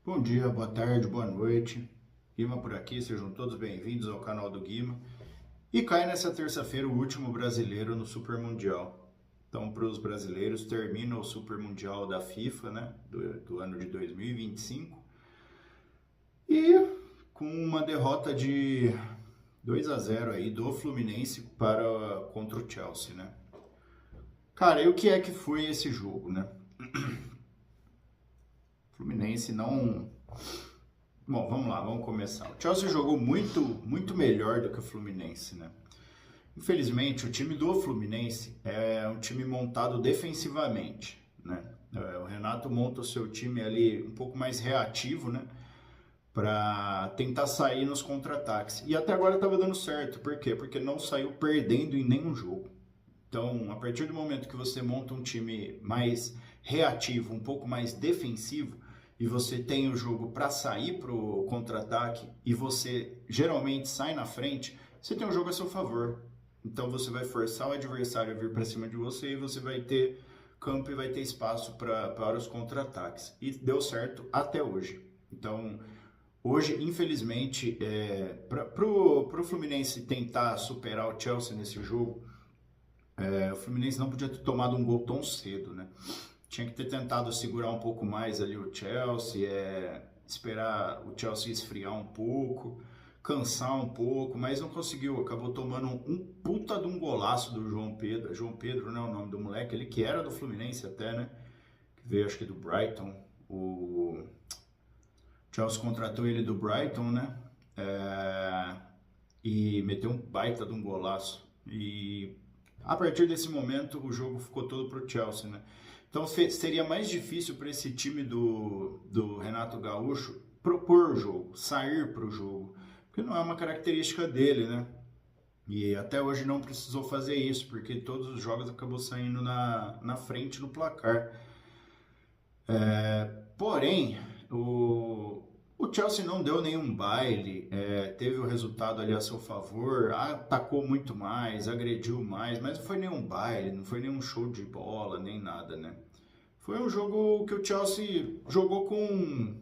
Bom dia, boa tarde, boa noite. Guima por aqui, sejam todos bem-vindos ao canal do Guima. E cai nessa terça-feira o último brasileiro no Super Mundial. Então, para os brasileiros, termina o Super Mundial da FIFA, né, do ano de 2025. E com uma derrota de 2-0 aí do Fluminense contra o Chelsea, né? Cara, e o que é que foi esse jogo, né? O Fluminense não. Bom, vamos lá, vamos começar. O Chelsea jogou muito melhor do que o Fluminense, né? Infelizmente, o time do Fluminense é um time montado defensivamente, né? O Renato monta o seu time ali um pouco mais reativo, né? Para tentar sair nos contra-ataques. E até agora estava dando certo. Por quê? Porque não saiu perdendo em nenhum jogo. Então, a partir do momento que você monta um time mais reativo, um pouco mais defensivo, e você tem o jogo para sair para o contra-ataque, e você geralmente sai na frente, você tem um jogo a seu favor. Então, você vai forçar o adversário a vir para cima de você, e você vai ter campo e vai ter espaço para os contra-ataques. E deu certo até hoje. Então, hoje, infelizmente, para o Fluminense tentar superar o Chelsea nesse jogo, o Fluminense não podia ter tomado um gol tão cedo, né? Tinha que ter tentado segurar um pouco mais ali o Chelsea, esperar o Chelsea esfriar um pouco, cansar um pouco, mas não conseguiu. Acabou tomando um puta de um golaço do João Pedro. João Pedro, né, o nome do moleque, ele que era do Fluminense até, né? Que veio, acho que do Brighton. O Chelsea contratou ele do Brighton, né? E meteu um baita de um golaço. E a partir desse momento o jogo ficou todo pro Chelsea, né? Então seria mais difícil para esse time do Renato Gaúcho propor o jogo, sair para o jogo, porque não é uma característica dele, né? E até hoje não precisou fazer isso, porque todos os jogos acabou saindo na frente no placar. Porém, o Chelsea não deu nenhum baile, teve o resultado ali a seu favor, atacou muito mais, agrediu mais, mas não foi nenhum baile, não foi nenhum show de bola, nem nada, né? Foi um jogo que o Chelsea jogou com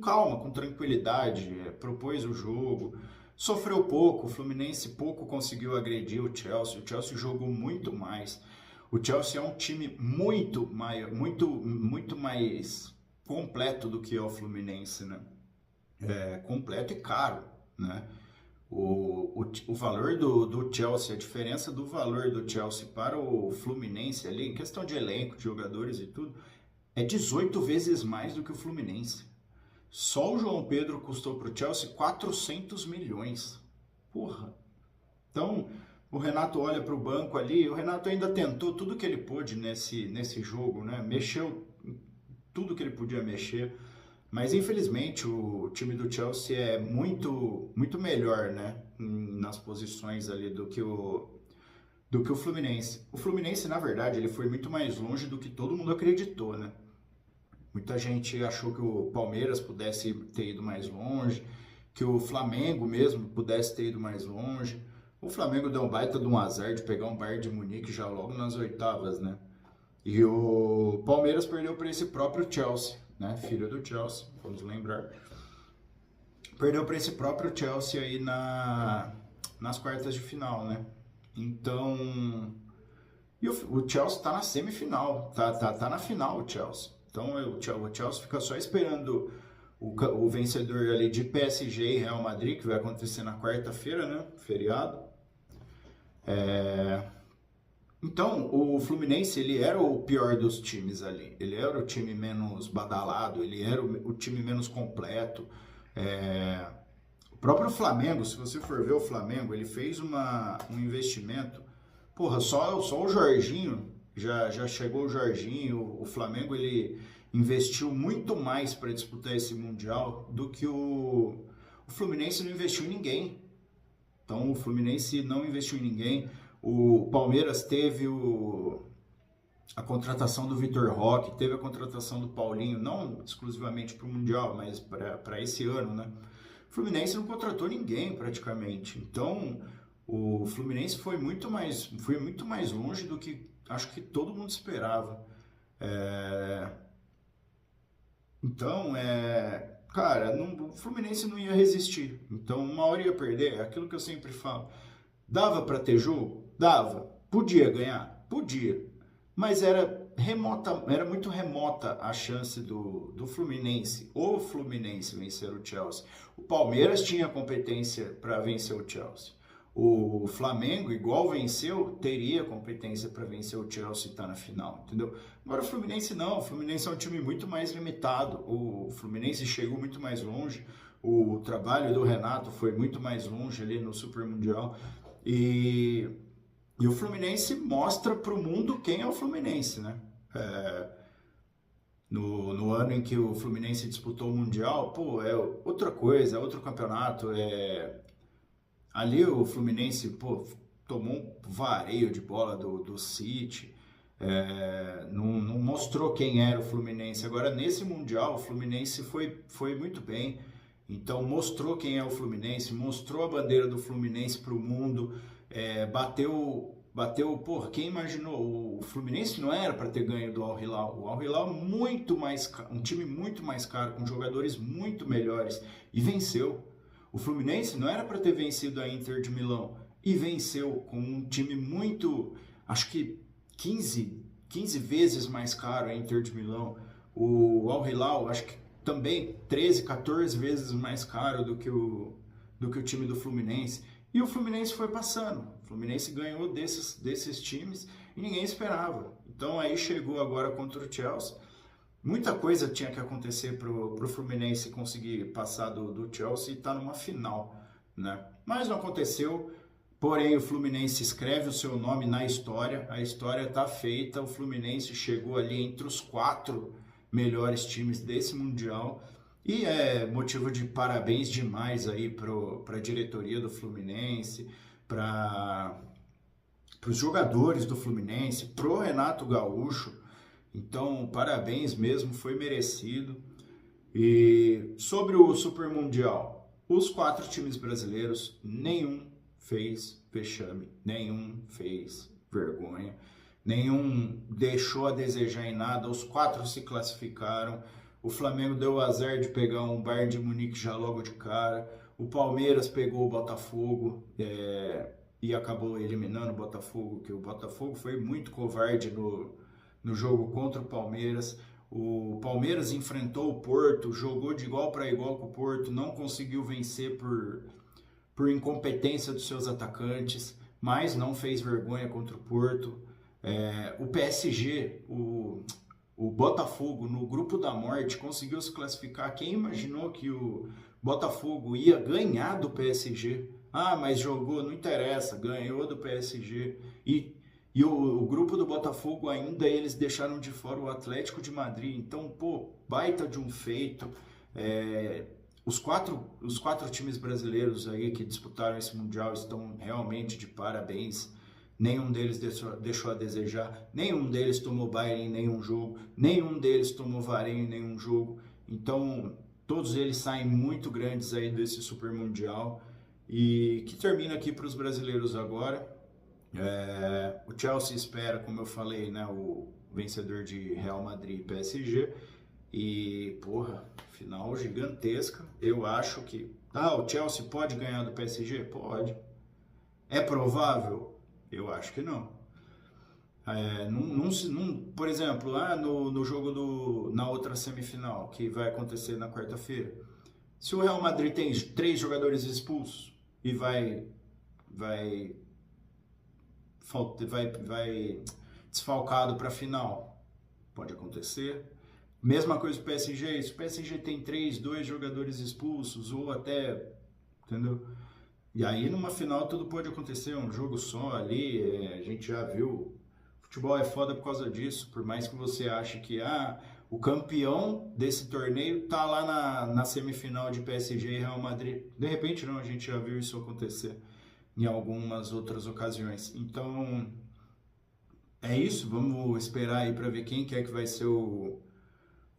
calma, com tranquilidade, propôs o jogo, sofreu pouco, o Fluminense pouco conseguiu agredir o Chelsea jogou muito mais. O Chelsea é um time muito mais completo do que é o Fluminense, né? Completo e caro, né? O valor do Chelsea, a diferença do valor do Chelsea para o Fluminense ali, em questão de elenco, de jogadores e tudo, é 18 vezes mais do que o Fluminense. Só o João Pedro custou para o Chelsea 400 milhões. Porra! Então, o Renato olha para o banco ali, o Renato ainda tentou tudo que ele pôde nesse jogo, né? Mexeu tudo que ele podia mexer, mas infelizmente o time do Chelsea é muito melhor, né? Nas posições ali do que o Fluminense. O Fluminense, na verdade, ele foi muito mais longe do que todo mundo acreditou, né? Muita gente achou que o Palmeiras pudesse ter ido mais longe, que o Flamengo mesmo pudesse ter ido mais longe. O Flamengo deu um baita de um azar de pegar um Bayern de Munique já logo nas oitavas, né? E o Palmeiras perdeu para esse próprio Chelsea, né? Filho do Chelsea, vamos lembrar. Perdeu para esse próprio Chelsea aí nas quartas de final, né? Então, e o Chelsea tá na semifinal, tá na final o Chelsea. Então o Chelsea fica só esperando o vencedor ali de PSG e Real Madrid, que vai acontecer na quarta-feira, né? Feriado. Então, o Fluminense, ele era o pior dos times ali. Ele era o time menos badalado, ele era o time menos completo. O próprio Flamengo, se você for ver o Flamengo, ele fez um investimento. Porra, só o Jorginho, já chegou o Jorginho, o Flamengo, ele investiu muito mais para disputar esse Mundial do que o Fluminense não investiu em ninguém. Então, o Fluminense não investiu em ninguém. O Palmeiras teve a contratação do Vitor Roque, teve a contratação do Paulinho, não exclusivamente para o Mundial, mas para esse ano, né? O Fluminense não contratou ninguém praticamente. Então, o Fluminense foi muito mais longe do que acho que todo mundo esperava. Então, cara, o Fluminense não ia resistir. Então, uma hora ia perder, é aquilo que eu sempre falo. Dava para ter jogo? Dava. Podia ganhar? Podia. Mas era muito remota a chance do Fluminense, o Fluminense vencer o Chelsea. O Palmeiras tinha competência para vencer o Chelsea. O Flamengo, igual venceu, teria competência para vencer o Chelsea e estar na final, entendeu? Agora o Fluminense não, o Fluminense é um time muito mais limitado, o Fluminense chegou muito mais longe, o trabalho do Renato foi muito mais longe ali no Super Mundial e o Fluminense mostra para o mundo quem é o Fluminense, né? No ano em que o Fluminense disputou o Mundial, pô, é outra coisa, é outro campeonato. Ali o Fluminense, pô, tomou um vareio de bola do City, não mostrou quem era o Fluminense. Agora, nesse Mundial, o Fluminense foi muito bem. Então, mostrou quem é o Fluminense, mostrou a bandeira do Fluminense para o mundo, bateu, pô, quem imaginou? O Fluminense não era para ter ganho do Al Hilal. O Al Hilal muito mais, um time muito mais caro, com jogadores muito melhores, e venceu. O Fluminense não era para ter vencido a Inter de Milão, e venceu com um time muito, acho que 15 vezes mais caro a Inter de Milão. O Al Hilal, acho que também 13, 14 vezes mais caro do que o time do Fluminense. E o Fluminense foi passando. O Fluminense ganhou desses times e ninguém esperava. Então aí chegou agora contra o Chelsea. Muita coisa tinha que acontecer para o Fluminense conseguir passar do Chelsea e estar numa final, né? Mas não aconteceu. Porém, o Fluminense escreve o seu nome na história. A história está feita. O Fluminense chegou ali entre os 4 melhores times desse Mundial. E é motivo de parabéns demais aí para a diretoria do Fluminense, para os jogadores do Fluminense, pro Renato Gaúcho. Então, parabéns mesmo, foi merecido. E sobre o Super Mundial, os 4 times brasileiros, nenhum fez vexame, nenhum fez vergonha, nenhum deixou a desejar em nada, os 4 se classificaram. O Flamengo deu o azar de pegar um Bayern de Munique já logo de cara. O Palmeiras pegou o Botafogo e acabou eliminando o Botafogo, que o Botafogo foi muito covarde no jogo contra o Palmeiras. O Palmeiras enfrentou o Porto, jogou de igual para igual com o Porto, não conseguiu vencer por incompetência dos seus atacantes, mas não fez vergonha contra o Porto. O PSG, o Botafogo, no grupo da morte, conseguiu se classificar. Quem imaginou que o Botafogo ia ganhar do PSG? Ah, mas jogou, não interessa, ganhou do PSG. E o grupo do Botafogo ainda eles deixaram de fora o Atlético de Madrid. Então, pô, baita de um feito. Os quatro times brasileiros aí que disputaram esse Mundial estão realmente de parabéns. Nenhum deles deixou a desejar, nenhum deles tomou baile em nenhum jogo, nenhum deles tomou vareio em nenhum jogo. Então, todos eles saem muito grandes aí desse Super Mundial e que termina aqui para os brasileiros agora. O Chelsea espera, como eu falei, né, o vencedor de Real Madrid e PSG. E, porra, final gigantesca. Eu acho que... o Chelsea pode ganhar do PSG? Pode. É provável? Eu acho que não. Por exemplo, no jogo na outra semifinal, que vai acontecer na quarta-feira, se o Real Madrid tem 3 jogadores expulsos e vai desfalcado para a final, pode acontecer. Mesma coisa o PSG, se o PSG tem 2 jogadores expulsos ou até, entendeu? E aí numa final tudo pode acontecer, um jogo só ali, a gente já viu, futebol é foda por causa disso, por mais que você ache que o campeão desse torneio tá lá na semifinal de PSG e Real Madrid. De repente não, a gente já viu isso acontecer em algumas outras ocasiões. Então, é isso, vamos esperar aí para ver quem que vai ser o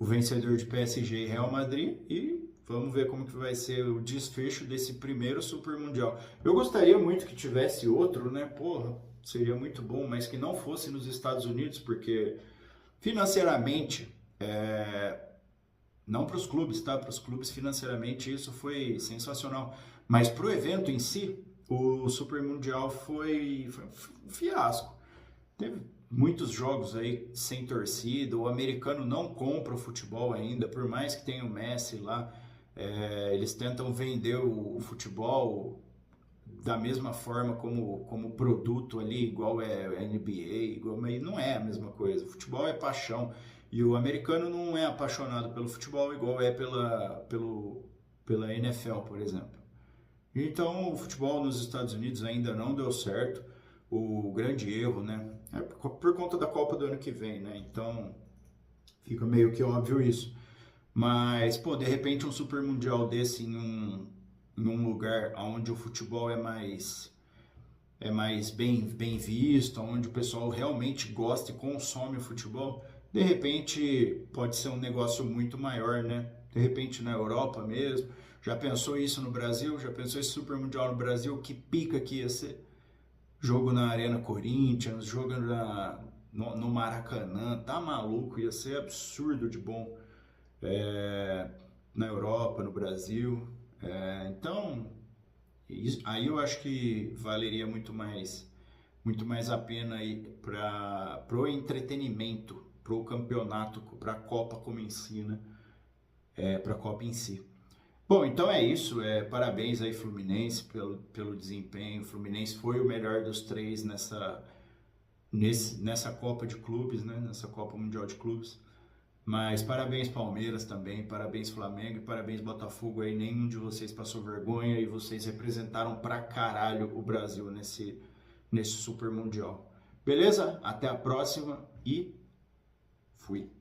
vencedor de PSG e Real Madrid e vamos ver como que vai ser o desfecho desse primeiro Super Mundial. Eu gostaria muito que tivesse outro, né? Porra, seria muito bom, mas que não fosse nos Estados Unidos, porque financeiramente Não para os clubes, tá? Para os clubes financeiramente isso foi sensacional. Mas para o evento em si, o Super Mundial foi um fiasco. Teve muitos jogos aí sem torcida, o americano não compra o futebol ainda, por mais que tenha o Messi lá, eles tentam vender o futebol da mesma forma como produto ali, igual é a NBA, mas não é a mesma coisa. O futebol é paixão e o americano não é apaixonado pelo futebol igual é pela NFL, por exemplo. Então, o futebol nos Estados Unidos ainda não deu certo. O grande erro, né? É por conta da Copa do ano que vem, né? Então, fica meio que óbvio isso. Mas, pô, de repente um Super Mundial desse em um lugar onde o futebol é mais bem visto, onde o pessoal realmente gosta e consome o futebol, de repente pode ser um negócio muito maior, né? De repente na Europa mesmo. Já pensou isso no Brasil? Já pensou esse Super Mundial no Brasil? Que pica que ia ser? Jogo na Arena Corinthians, jogo no Maracanã, tá maluco? Ia ser absurdo de bom. Na Europa, no Brasil. Então, aí eu acho que valeria muito mais a pena ir para o entretenimento, para o campeonato, para a Copa como em si, né? Para a Copa em si. Bom, então é isso. Parabéns aí, Fluminense, pelo desempenho. O Fluminense foi o melhor dos três nessa Copa de Clubes, né? Nessa Copa Mundial de Clubes. Mas parabéns Palmeiras também, parabéns Flamengo e parabéns Botafogo aí. Nenhum de vocês passou vergonha e vocês representaram pra caralho o Brasil nesse Super Mundial. Beleza? Até a próxima e fui.